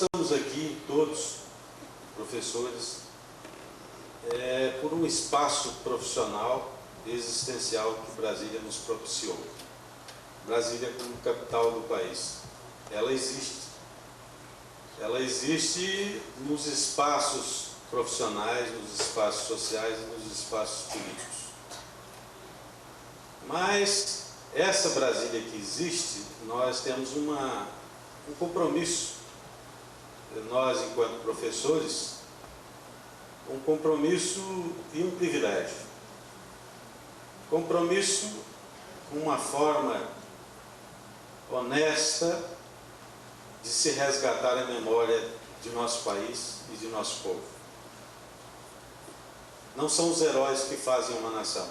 Estamos aqui, todos, professores, por um espaço profissional e existencial que Brasília nos propiciou. Brasília como capital do país. Ela existe. Ela existe nos espaços profissionais, nos espaços sociais e nos espaços políticos. Mas essa Brasília que existe, nós temos um compromisso. Nós, enquanto professores, um compromisso e um privilégio. Compromisso com uma forma honesta de se resgatar a memória de nosso país e de nosso povo. Não são os heróis que fazem uma nação.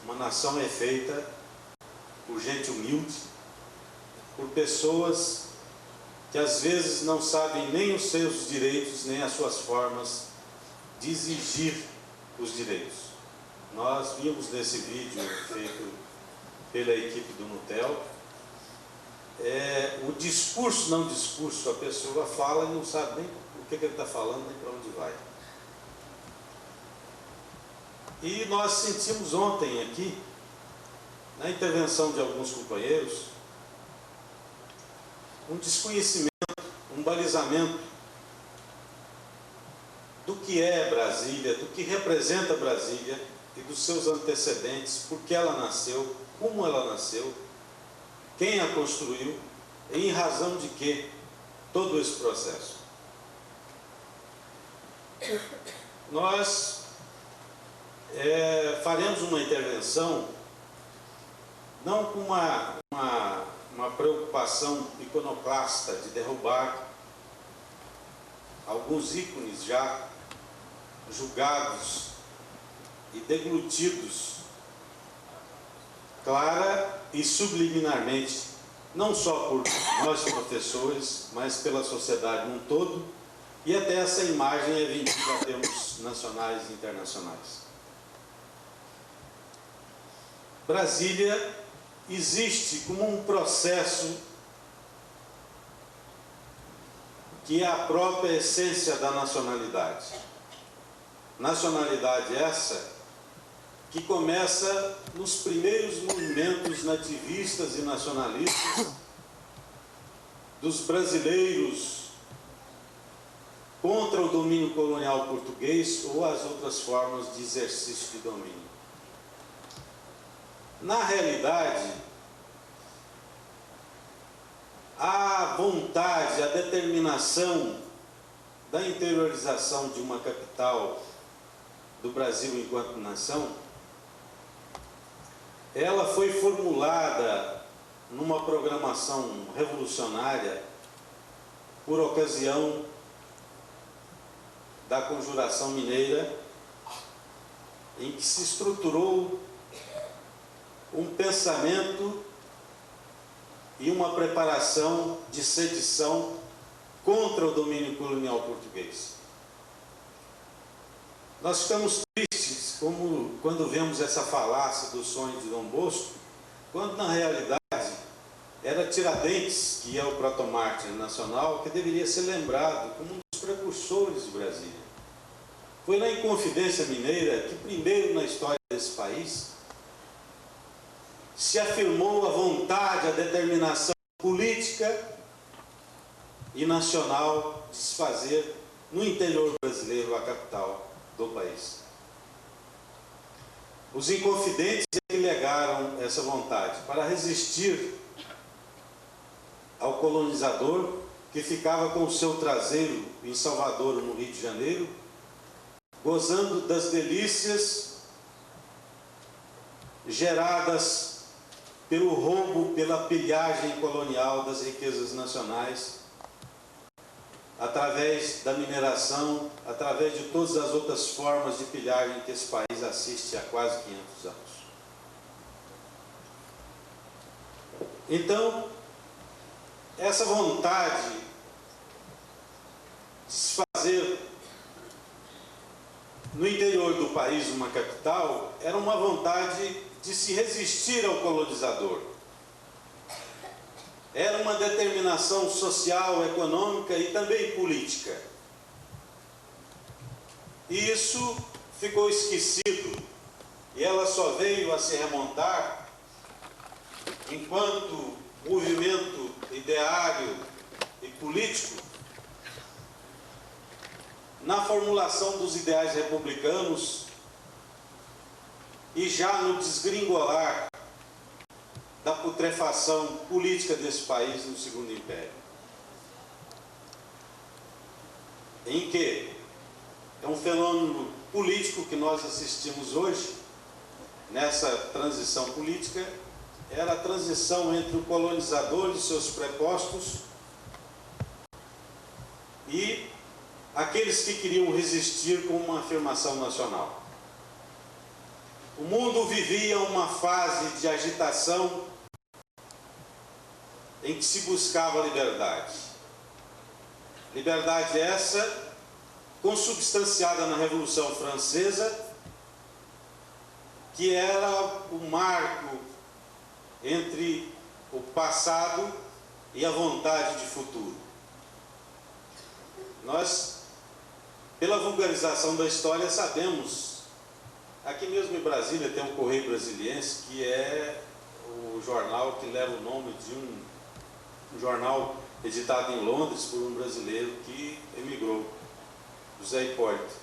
Uma nação é feita por gente humilde, por pessoas que às vezes não sabem nem os seus direitos, nem as suas formas de exigir os direitos. Nós vimos nesse vídeo feito pela equipe do Nutel, o discurso, não discurso, a pessoa fala e não sabe nem o que ele está falando, nem para onde vai. E nós sentimos ontem aqui, na intervenção de alguns companheiros, um desconhecimento, um balizamento do que é Brasília, do que representa Brasília e dos seus antecedentes, por que ela nasceu, como ela nasceu, quem a construiu e em razão de que todo esse processo. Nós faremos uma intervenção não com uma preocupação iconoclasta de derrubar alguns ícones já julgados e deglutidos clara e subliminarmente, não só por nós professores, mas pela sociedade num todo, e até essa imagem é vendida a termos nacionais e internacionais. Brasília existe como um processo que é a própria essência da nacionalidade. Nacionalidade essa que começa nos primeiros movimentos nativistas e nacionalistas dos brasileiros contra o domínio colonial português ou as outras formas de exercício de domínio. Na realidade, a vontade, a determinação da interiorização de uma capital do Brasil enquanto nação, ela foi formulada numa programação revolucionária por ocasião da Conjuração Mineira, em que se estruturou um pensamento e uma preparação de sedição contra o domínio colonial português. Nós ficamos tristes quando vemos essa falácia do sonho de Dom Bosco, quando na realidade era Tiradentes, que é o protomártir nacional, que deveria ser lembrado como um dos precursores de Brasília. Foi na Inconfidência Mineira que primeiro na história desse país se afirmou a vontade, a determinação política e nacional de se fazer no interior brasileiro a capital do país. Os inconfidentes é que legaram essa vontade para resistir ao colonizador que ficava com o seu traseiro em Salvador, no Rio de Janeiro, gozando das delícias geradas pelo roubo, pela pilhagem colonial das riquezas nacionais, através da mineração, através de todas as outras formas de pilhagem que esse país assiste há quase 500 anos. Então, essa vontade de se fazer no interior do país uma capital era uma vontade de se resistir ao colonizador. era uma determinação social, econômica e também política. E isso ficou esquecido, e ela só veio a se remontar enquanto movimento ideário e político na formulação dos ideais republicanos e já no desgringolar da putrefação política desse país no Segundo Império. Em que é um fenômeno político que nós assistimos hoje, nessa transição política, era a transição entre o colonizador e seus prepostos e aqueles que queriam resistir com uma afirmação nacional. O mundo vivia uma fase de agitação em que se buscava liberdade. Liberdade essa consubstanciada na Revolução Francesa, que era o marco entre o passado e a vontade de futuro. Nós, pela vulgarização da história, sabemos, aqui mesmo em Brasília tem o Correio Brasiliense, que é o jornal que leva o nome de um jornal editado em Londres por um brasileiro que emigrou, José Hipólito,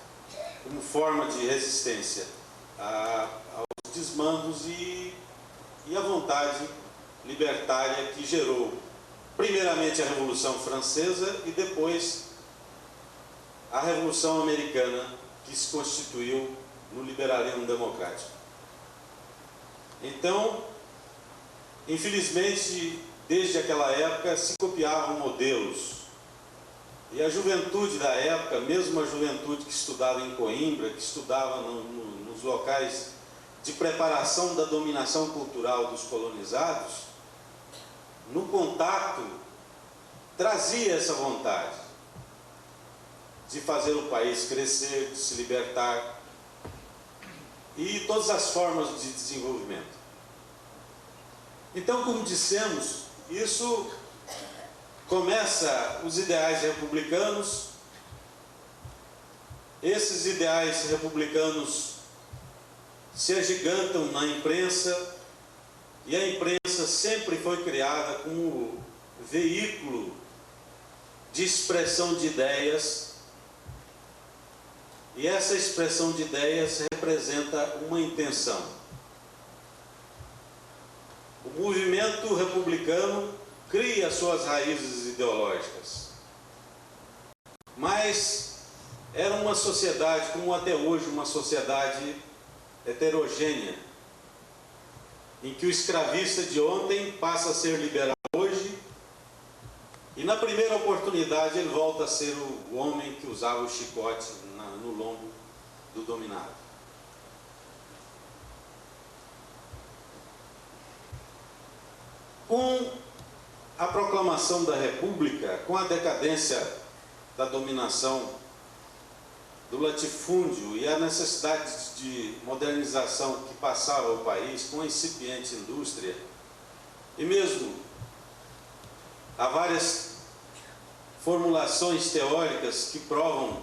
como forma de resistência aos desmandos e a vontade libertária que gerou primeiramente a Revolução Francesa e depois a Revolução Americana, que se constituiu no liberalismo democrático. Então, infelizmente, desde aquela época se copiavam modelos. E a juventude da época, mesmo a juventude que estudava em Coimbra, que estudava nos locais de preparação da dominação cultural dos colonizados, no contato, trazia essa vontade de fazer o país crescer, de se libertar e todas as formas de desenvolvimento. Então, como dissemos, isso começa os ideais republicanos. Esses ideais republicanos se agigantam na imprensa, e a imprensa sempre foi criada como veículo de expressão de ideias, e essa expressão de ideias representa uma intenção. O movimento republicano cria suas raízes ideológicas, mas era uma sociedade, como até hoje, uma sociedade heterogênea, em que o escravista de ontem passa a ser liberal hoje, e na primeira oportunidade ele volta a ser o homem que usava o chicote no lombo do dominado. Com a proclamação da República, com a decadência da dominação do latifúndio e a necessidade de modernização que passava o país, com a incipiente indústria, e mesmo há várias formulações teóricas que provam,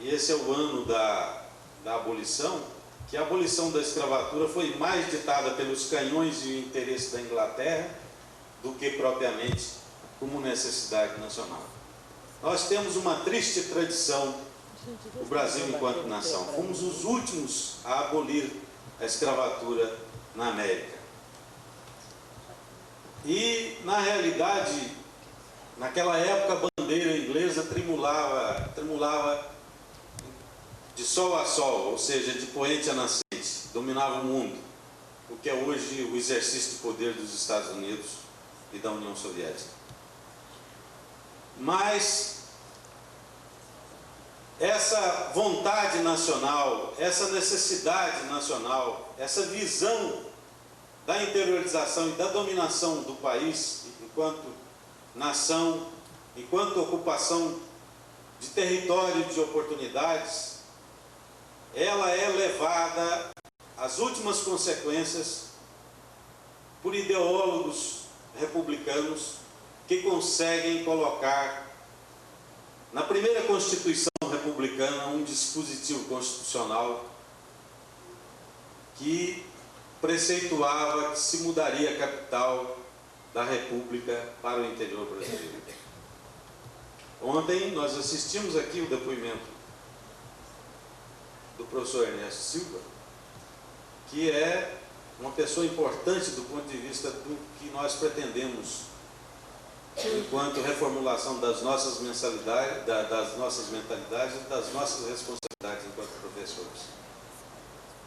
e esse é o ano da abolição, que a abolição da escravatura foi mais ditada pelos canhões e o interesse da Inglaterra do que propriamente como necessidade nacional. Nós temos uma triste tradição, o Brasil enquanto nação. Fomos os últimos a abolir a escravatura na América. E, na realidade, naquela época a bandeira inglesa tremulava de sol a sol, ou seja, de poente a nascente, dominava o mundo, o que é hoje o exercício de poder dos Estados Unidos e da União Soviética. Mas essa vontade nacional, essa necessidade nacional, essa visão da interiorização e da dominação do país enquanto nação, enquanto ocupação de território e de oportunidades, ela é levada às últimas consequências por ideólogos republicanos que conseguem colocar na primeira Constituição republicana um dispositivo constitucional que preceituava que se mudaria a capital da República para o interior brasileiro. Ontem nós assistimos aqui o depoimento do professor Ernesto Silva, que é uma pessoa importante do ponto de vista do que nós pretendemos enquanto reformulação das nossas mentalidades, das nossas responsabilidades enquanto professores.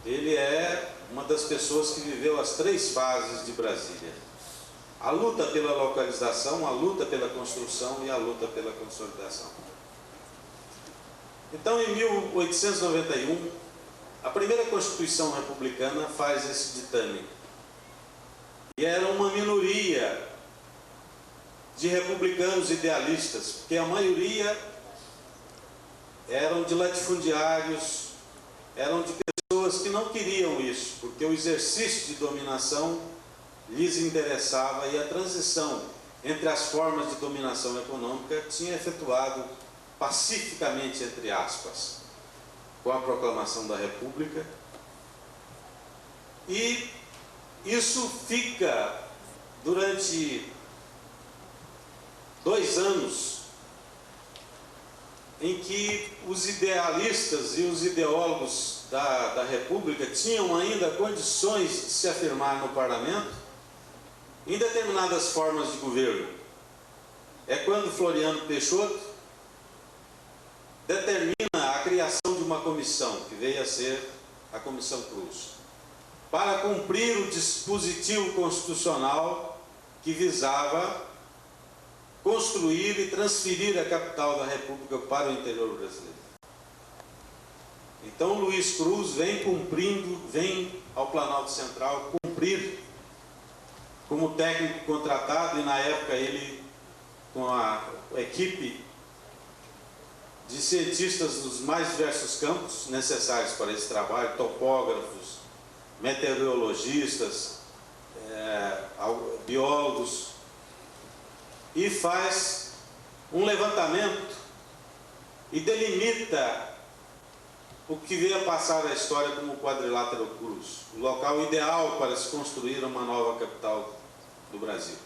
Ele é uma das pessoas que viveu as 3 fases de Brasília: a luta pela localização, a luta pela construção e a luta pela consolidação. Então, em 1891, a primeira Constituição republicana faz esse ditame. E era uma minoria de republicanos idealistas, porque a maioria eram de latifundiários, eram de pessoas que não queriam isso, porque o exercício de dominação lhes interessava e a transição entre as formas de dominação econômica tinha efetuado pacificamente, entre aspas, com a proclamação da República. E isso fica durante 2 anos em que os idealistas e os ideólogos da República tinham ainda condições de se afirmar no parlamento em determinadas formas de governo. É quando Floriano Peixoto determina a criação de uma comissão, que veio a ser a Comissão Cruz, para cumprir o dispositivo constitucional que visava construir e transferir a capital da República para o interior brasileiro. Então Luiz Cruz vem ao Planalto Central cumprir como técnico contratado, e na época ele, com a equipe de cientistas dos mais diversos campos necessários para esse trabalho, topógrafos, meteorologistas, biólogos, e faz um levantamento e delimita o que veio a passar a história como o Quadrilátero Cruz, o local ideal para se construir uma nova capital do Brasil.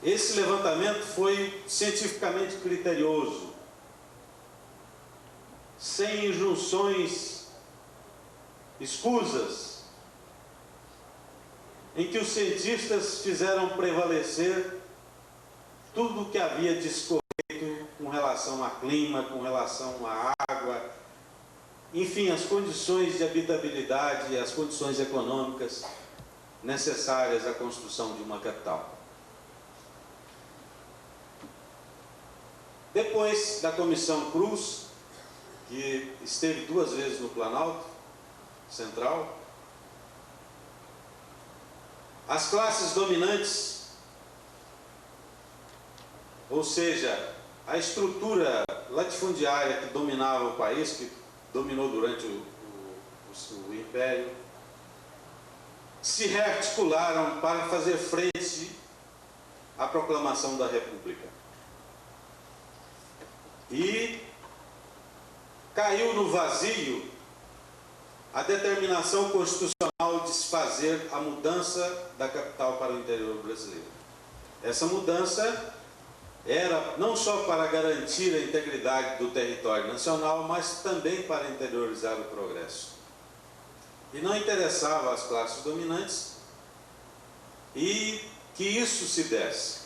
Esse levantamento foi cientificamente criterioso, sem injunções escusas, em que os cientistas fizeram prevalecer tudo o que havia de escorreto com relação a clima, com relação à água, enfim, as condições de habitabilidade e as condições econômicas necessárias à construção de uma capital. Depois da Comissão Cruz, que esteve 2 vezes no Planalto Central, as classes dominantes, ou seja, a estrutura latifundiária que dominava o país, que dominou durante o Império, se rearticularam para fazer frente à proclamação da República. E caiu no vazio a determinação constitucional de se fazer a mudança da capital para o interior brasileiro. Essa mudança era não só para garantir a integridade do território nacional, mas também para interiorizar o progresso. E não interessava às classes dominantes e que isso se desse.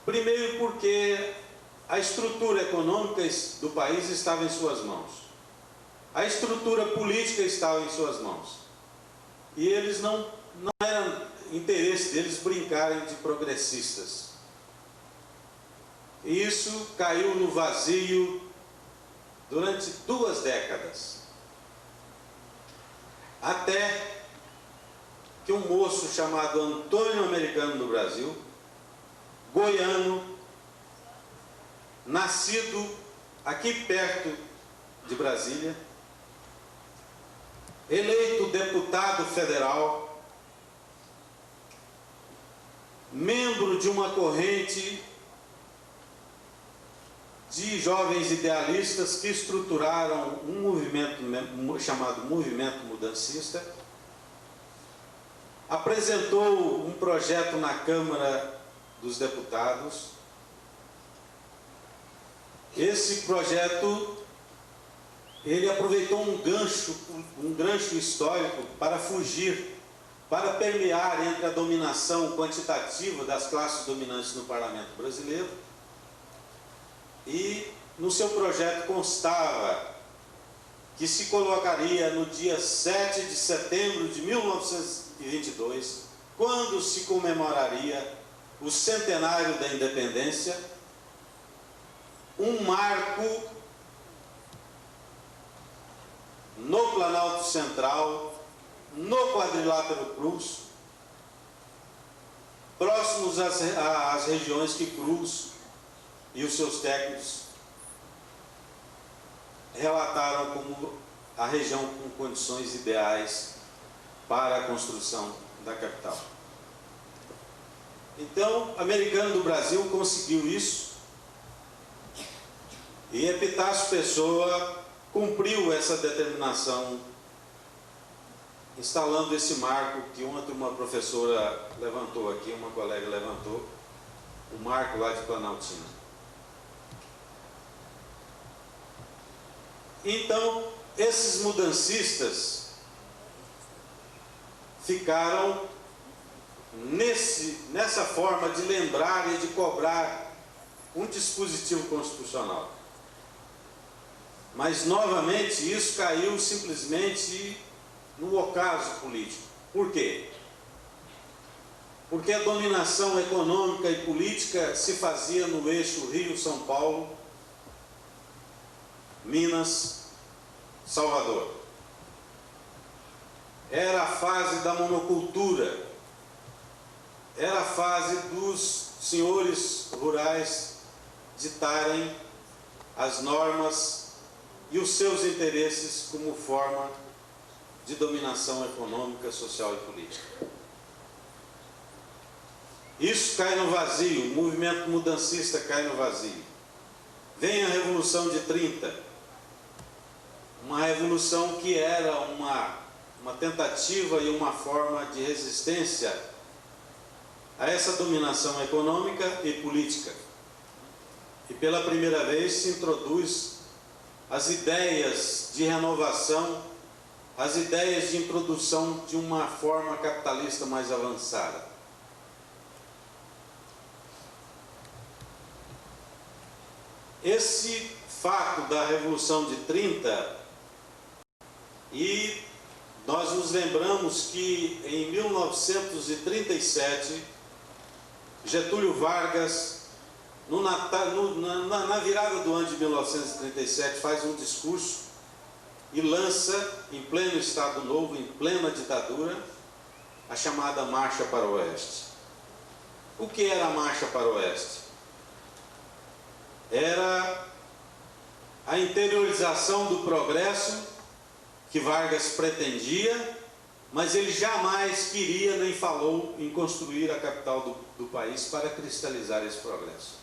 Primeiro porque a estrutura econômica do país estava em suas mãos. A estrutura política estava em suas mãos. E eles não era interesse deles brincarem de progressistas. E isso caiu no vazio durante 2 décadas. Até que um moço chamado Antônio Americano do Brasil, goiano, nascido aqui perto de Brasília, eleito deputado federal, membro de uma corrente de jovens idealistas que estruturaram um movimento chamado Movimento Mudancista, apresentou um projeto na Câmara dos Deputados. Esse projeto, ele aproveitou um gancho histórico para fugir, para permear entre a dominação quantitativa das classes dominantes no parlamento brasileiro, e no seu projeto constava que se colocaria no dia 7 de setembro de 1922, quando se comemoraria o centenário da independência, um marco no Planalto Central, no Quadrilátero Cruz, próximos às regiões que Cruz e os seus técnicos relataram como a região com condições ideais para a construção da capital. Então, o Americano do Brasil conseguiu isso, e Epitácio Pessoa cumpriu essa determinação, instalando esse marco que ontem uma professora levantou aqui, uma colega levantou, o marco lá de Planaltina. Então, esses mudancistas ficaram nessa forma de lembrar e de cobrar um dispositivo constitucional. Mas, novamente, isso caiu simplesmente no ocaso político. Por quê? Porque a dominação econômica e política se fazia no eixo Rio-São Paulo, Minas, Salvador. Era a fase da monocultura, era a fase dos senhores rurais ditarem as normas e os seus interesses como forma de dominação econômica, social e política. Isso cai no vazio, o movimento mudancista cai no vazio. Vem a Revolução de 30, uma revolução que era uma tentativa e uma forma de resistência a essa dominação econômica e política. E pela primeira vez se introduz as ideias de renovação, as ideias de introdução de uma forma capitalista mais avançada. Esse fato da Revolução de 30, e nós nos lembramos que em 1937, Getúlio Vargas, na virada do ano de 1937, faz um discurso e lança, em pleno Estado Novo, em plena ditadura, a chamada Marcha para o Oeste. O que era a Marcha para o Oeste? Era a interiorização do progresso que Vargas pretendia, mas ele jamais queria nem falou em construir a capital do país para cristalizar esse progresso.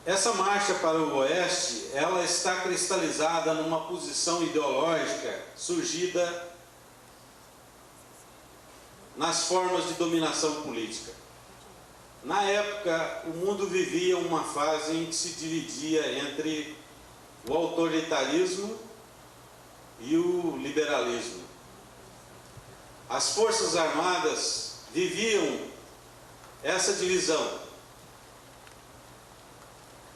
Essa marcha para o Oeste, ela está cristalizada numa posição ideológica surgida nas formas de dominação política. Na época, o mundo vivia uma fase em que se dividia entre o autoritarismo e o liberalismo. As Forças Armadas viviam essa divisão.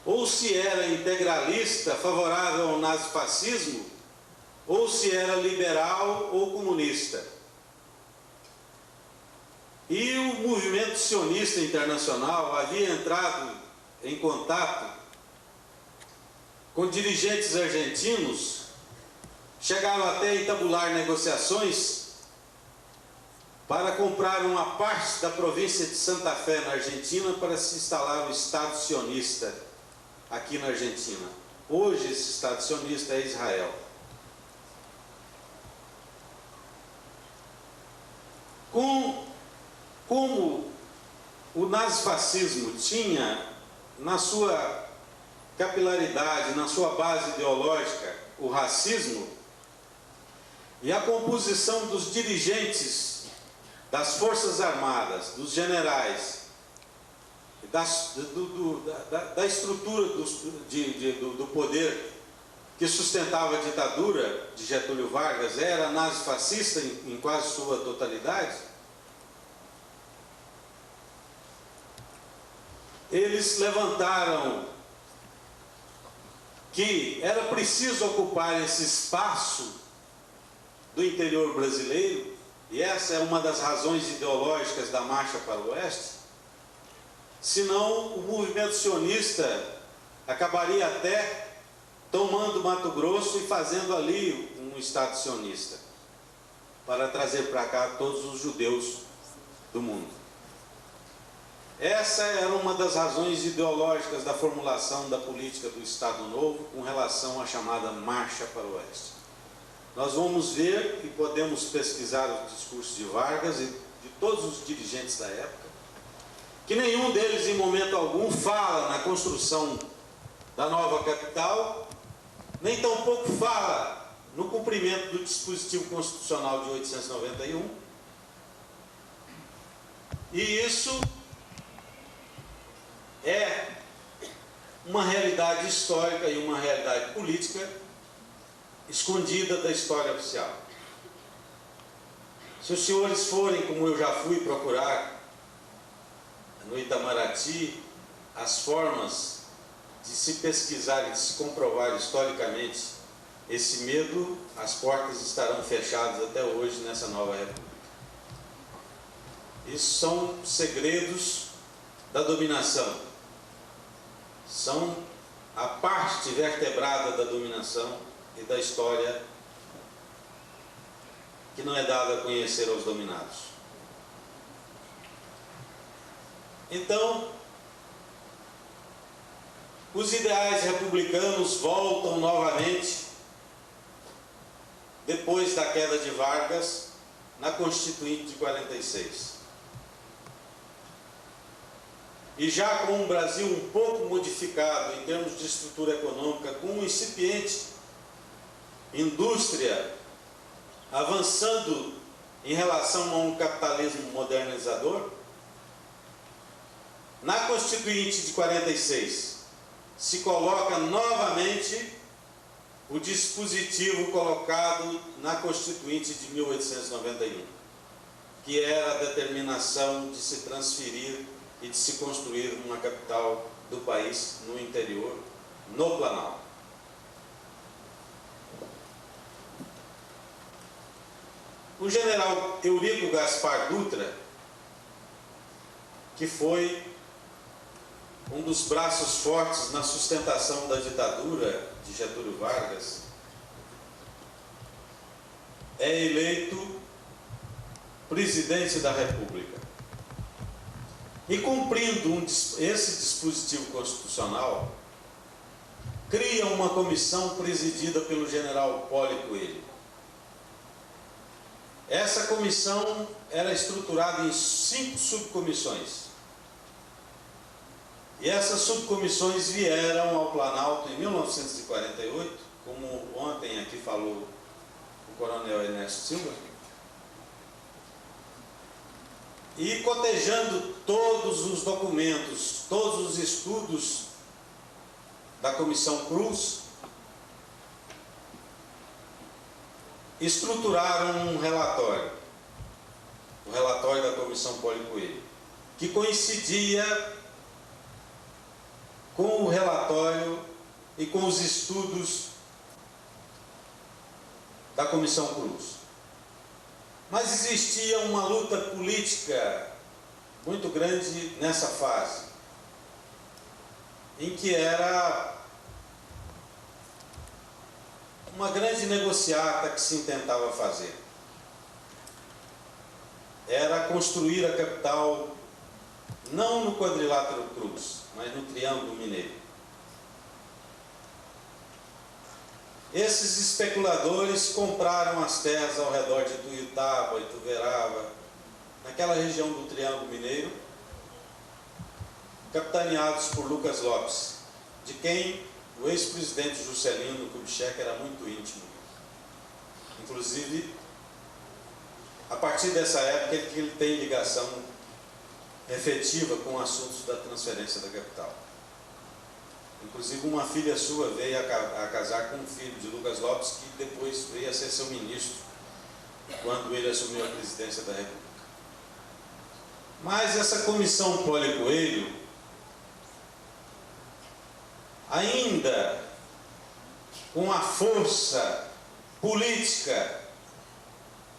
Ou se era integralista, favorável ao nazifascismo, ou se era liberal ou comunista. E o movimento sionista internacional havia entrado em contato com dirigentes argentinos, chegava até a entabular negociações para comprar uma parte da província de Santa Fé, na Argentina, para se instalar o Estado sionista aqui na Argentina. Hoje esse Estado sionista é Israel. Com como o nazifascismo tinha na sua capilaridade, na sua base ideológica, o racismo, e a composição dos dirigentes das Forças Armadas, dos generais, da estrutura do poder que sustentava a ditadura de Getúlio Vargas era nazifascista em quase sua totalidade, eles levantaram que era preciso ocupar esse espaço do interior brasileiro, e essa é uma das razões ideológicas da Marcha para o Oeste, senão o movimento sionista acabaria até tomando Mato Grosso e fazendo ali um Estado sionista, para trazer para cá todos os judeus do mundo. Essa era uma das razões ideológicas da formulação da política do Estado Novo com relação à chamada Marcha para o Oeste. Nós vamos ver e podemos pesquisar os discursos de Vargas e de todos os dirigentes da época, que nenhum deles em momento algum fala na construção da nova capital, nem tampouco fala no cumprimento do dispositivo constitucional de 1891. E isso é uma realidade histórica e uma realidade política escondida da história oficial. Se os senhores forem, como eu já fui, procurar no Itamaraty as formas de se pesquisar e de se comprovar historicamente esse medo, as portas estarão fechadas até hoje nessa nova república. Isso são segredos da dominação, são a parte vertebrada da dominação e da história que não é dada a conhecer aos dominados. Então, os ideais republicanos voltam novamente, depois da queda de Vargas, na Constituinte de 46. E já com um Brasil um pouco modificado em termos de estrutura econômica, com uma incipiente indústria avançando em relação a um capitalismo modernizador, na Constituinte de 46 se coloca novamente o dispositivo colocado na Constituinte de 1891, que era a determinação de se transferir e de se construir uma capital do país no interior, no Planalto. O general Eurico Gaspar Dutra, que foi um dos braços fortes na sustentação da ditadura de Getúlio Vargas, é eleito presidente da República. E cumprindo esse dispositivo constitucional, cria uma comissão presidida pelo general Poli Coelho. Essa comissão era estruturada em 5 subcomissões. E essas subcomissões vieram ao Planalto em 1948, como ontem aqui falou o coronel Ernesto Silva, e cotejando todos os documentos, todos os estudos da Comissão Cruz, estruturaram um relatório, o relatório da Comissão Poli Coelho, que coincidia com o relatório e com os estudos da Comissão Cruz. Mas existia uma luta política muito grande nessa fase, em que era uma grande negociata que se intentava fazer. Era construir a capital não no quadrilátero Cruz, mas no Triângulo Mineiro. Esses especuladores compraram as terras ao redor de Tuiutaba, Ituverava, naquela região do Triângulo Mineiro, capitaneados por Lucas Lopes, de quem o ex-presidente Juscelino Kubitschek era muito íntimo. Inclusive, a partir dessa época que ele tem ligação efetiva com assuntos da transferência da capital. Inclusive, uma filha sua veio a casar com um filho de Lucas Lopes, que depois veio a ser seu ministro, quando ele assumiu a presidência da República. Mas essa comissão Poli Coelho, ainda com a força política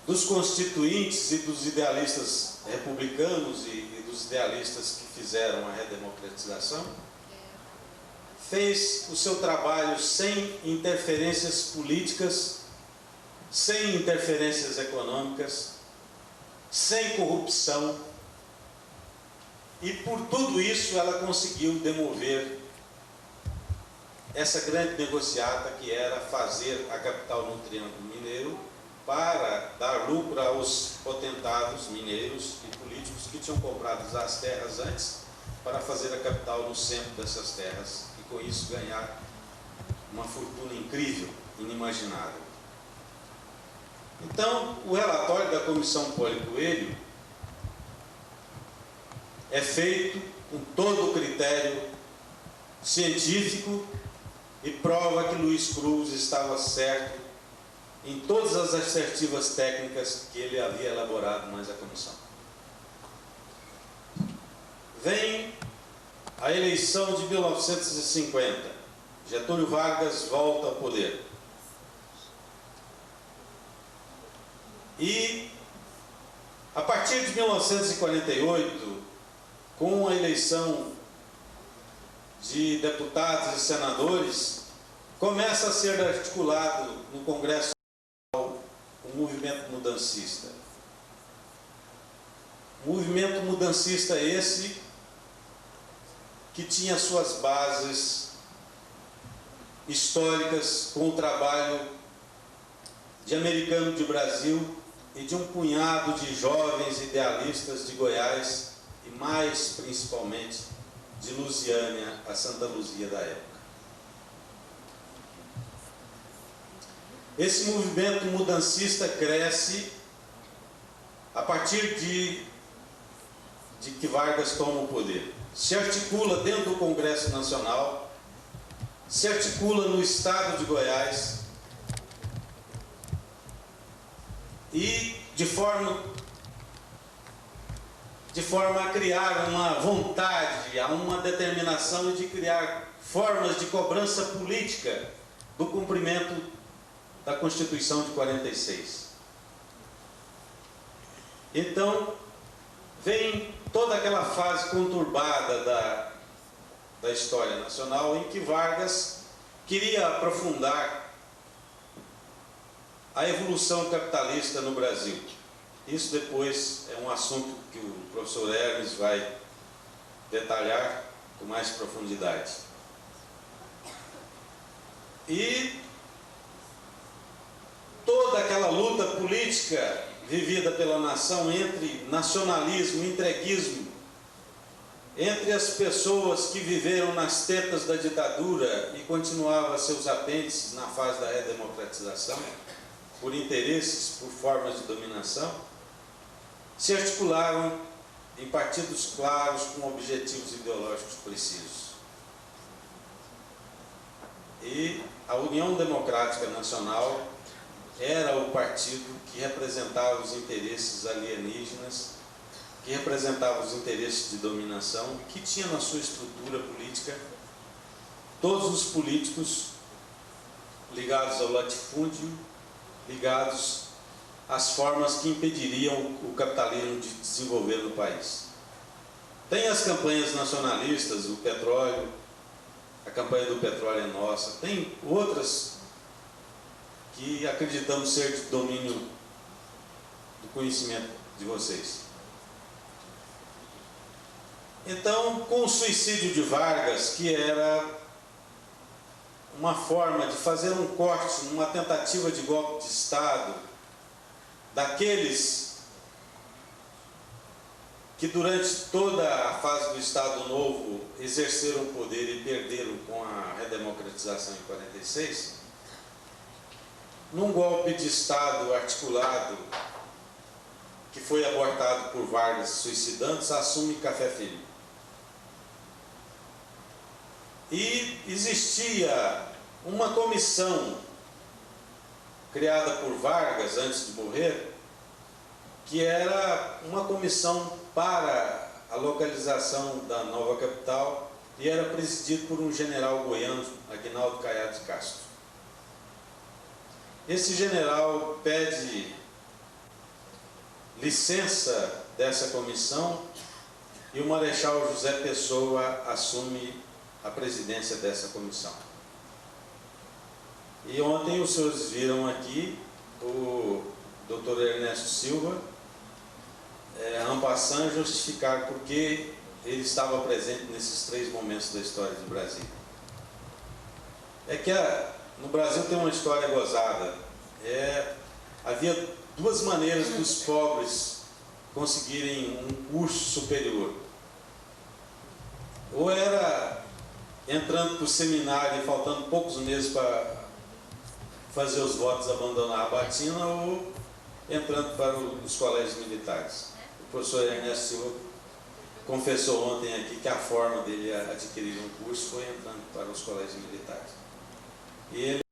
dos constituintes e dos idealistas republicanos e dos idealistas que fizeram a redemocratização, fez o seu trabalho sem interferências políticas, sem interferências econômicas, sem corrupção, e por tudo isso ela conseguiu demover essa grande negociata que era fazer a capital no Triângulo Mineiro para dar lucro aos potentados mineiros e políticos que tinham comprado as terras antes para fazer a capital no centro dessas terras e com isso ganhar uma fortuna incrível, inimaginável. Então, o relatório da Comissão Poli Coelho é feito com todo o critério científico e prova que Luiz Cruz estava certo em todas as assertivas técnicas que ele havia elaborado mais a comissão. Vem a eleição de 1950. Getúlio Vargas volta ao poder. E, a partir de 1948, com a eleição de deputados e senadores, começa a ser articulado no Congresso o movimento mudancista. Movimento mudancista esse que tinha suas bases históricas com o trabalho de Americano de Brasil e de um punhado de jovens idealistas de Goiás e mais principalmente de Lusiânia, a Santa Luzia da época. Esse movimento mudancista cresce a partir de que Vargas toma o poder. Se articula dentro do Congresso Nacional, se articula no estado de Goiás e de forma a criar uma vontade, a uma determinação de criar formas de cobrança política do cumprimento da Constituição de 46. Então, vem toda aquela fase conturbada da história nacional em que Vargas queria aprofundar a evolução capitalista no Brasil. Isso depois é um assunto que o professor Hermes vai detalhar com mais profundidade. E toda aquela luta política vivida pela nação entre nacionalismo e entreguismo, entre as pessoas que viveram nas tetas da ditadura e continuavam seus apêndices na fase da redemocratização, por interesses, por formas de dominação, se articularam em partidos claros com objetivos ideológicos precisos. E a União Democrática Nacional era o partido que representava os interesses alienígenas, que representava os interesses de dominação, que tinha na sua estrutura política todos os políticos ligados ao latifúndio, ligados às formas que impediriam o capitalismo de desenvolver no país. Tem as campanhas nacionalistas, o petróleo, a campanha do petróleo é nossa, tem outras que acreditamos ser de domínio do conhecimento de vocês. Então, com o suicídio de Vargas, que era uma forma de fazer um corte, uma tentativa de golpe de Estado, daqueles que durante toda a fase do Estado Novo exerceram o poder e perderam com a redemocratização em 46, num golpe de Estado articulado, que foi abortado por Vargas suicidando-se, assume Café Filho. E existia uma comissão criada por Vargas antes de morrer, que era uma comissão para a localização da nova capital e era presidido por um general goiano, Aguinaldo Caiado de Castro. Esse general pede licença dessa comissão e o Marechal José Pessoa assume a presidência dessa comissão. E ontem os senhores viram aqui o Dr. Ernesto Silva, en passant, justificar porque ele estava presente nesses 3 momentos da história do Brasil. É que no Brasil tem uma história gozada. Havia 2 maneiras dos pobres conseguirem um curso superior. Ou era entrando para o seminário e faltando poucos meses para fazer os votos, abandonar a batina, ou entrando para os colégios militares. O professor Ernesto Silva confessou ontem aqui que a forma dele adquirir um curso foi entrando para os colégios militares. E ele